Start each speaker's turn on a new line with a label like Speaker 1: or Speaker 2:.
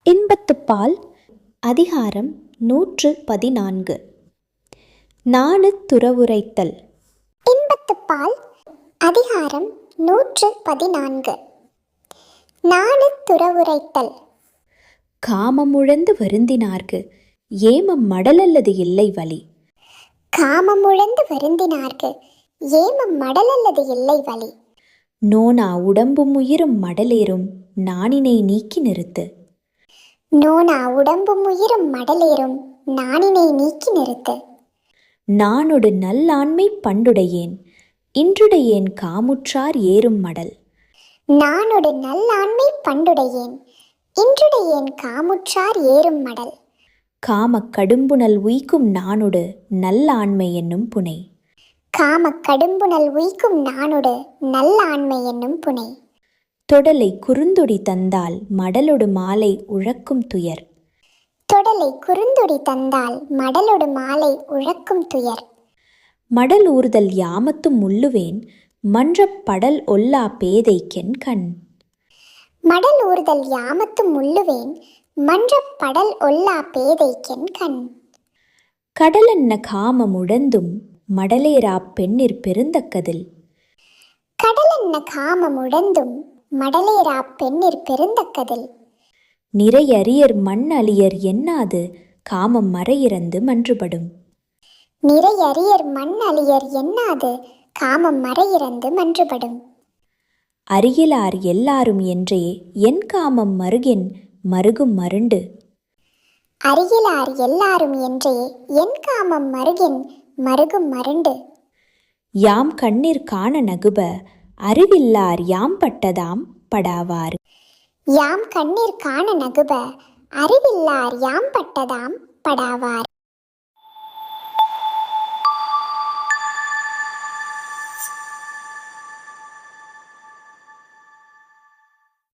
Speaker 1: இன்பத்துப்பால் அதிகாரம் 114. நாணு துறவுரைத்தல்.
Speaker 2: இன்பத்துப்பால் அதிகாரம் 114. நாணு துறவுரைத்தல்.
Speaker 1: காமமுழந்து வருந்தினார்க்கு ஏமம் மடலல்லது இல்லை வலி.
Speaker 2: காமமுழந்து வருந்தினார்க்கு ஏமம் மடலல்லது இல்லை வலி.
Speaker 1: நோனா உடம்பும் உயிரும் மடலேறும் நாணினை நீக்கி நிறுத்து.
Speaker 2: நோனா உடம்பும் உயிரும் மடலேறும் நாணினை நீக்கி நிறுத்து.
Speaker 1: நானொடு நல்லாண்மை பண்டுடையேன் இன்றுடையேன் காமுற்றார் ஏறும் மடல்.
Speaker 2: நானொடு நல்லாண்மை பண்டுடையேன் இன்றுடையேன் காமுற்றார் ஏறும் மடல்.
Speaker 1: காமக் கடும்புணல் உய்க்கும் நானொடு நல்லாண்மை என்னும் புனை.
Speaker 2: காமக் கடும்புணல் உய்க்கும் நானொடு நல்லாண்மை என்னும் புனை.
Speaker 1: தொடலை குறுந்தொடி தந்தால் மடலொடு மாலை உழக்கும் துயர்.
Speaker 2: தொடலை குறுந்தொடி தந்தால் மடலொடு மாலை உழக்கும் துயர்.
Speaker 1: மடல் ஊர்தல் யாமத்தும் முள்ளுவேன் மன்றப் படல் ஒல்லா பேதைக்கென் கண்.
Speaker 2: மடல் ஊர்தல் யாமத்தும் முள்ளுவேன் மன்றப் படல் ஒல்லா பேதைக்கென் கண்.
Speaker 1: கடலன்ன காமமுழந்தும் மடலேராப் பெண்ணிற் பெருந்தக்கதில்.
Speaker 2: கடலன்ன காமமுழந்தும் மடலேரா பெண்ணிற் பெருந்தக்கதில்.
Speaker 1: நிறையறியர் மண் அழியர் என்னாது காமம் மறையிறந்து மன்றுபடும்.
Speaker 2: நிறையறியர் மண் அழியர் என்னாது காமம் மறையிறந்து மன்றுபடும்.
Speaker 1: அருகிலார் எல்லாரும் என்றே என் காமம் மருகின் மருகும் மருண்டு.
Speaker 2: அருகிலார் எல்லாரும் என்றே என் காமம் மருகின் மருகும் மருண்டு.
Speaker 1: யாம் கண்ணீர் காண நகுப அறிவில்லார் யாம் பட்டதாம் படாவார்.
Speaker 2: யாம் கண்ணீர் காண நகுப அறிவில்லார் யாம் பட்டதாம் படாவார்.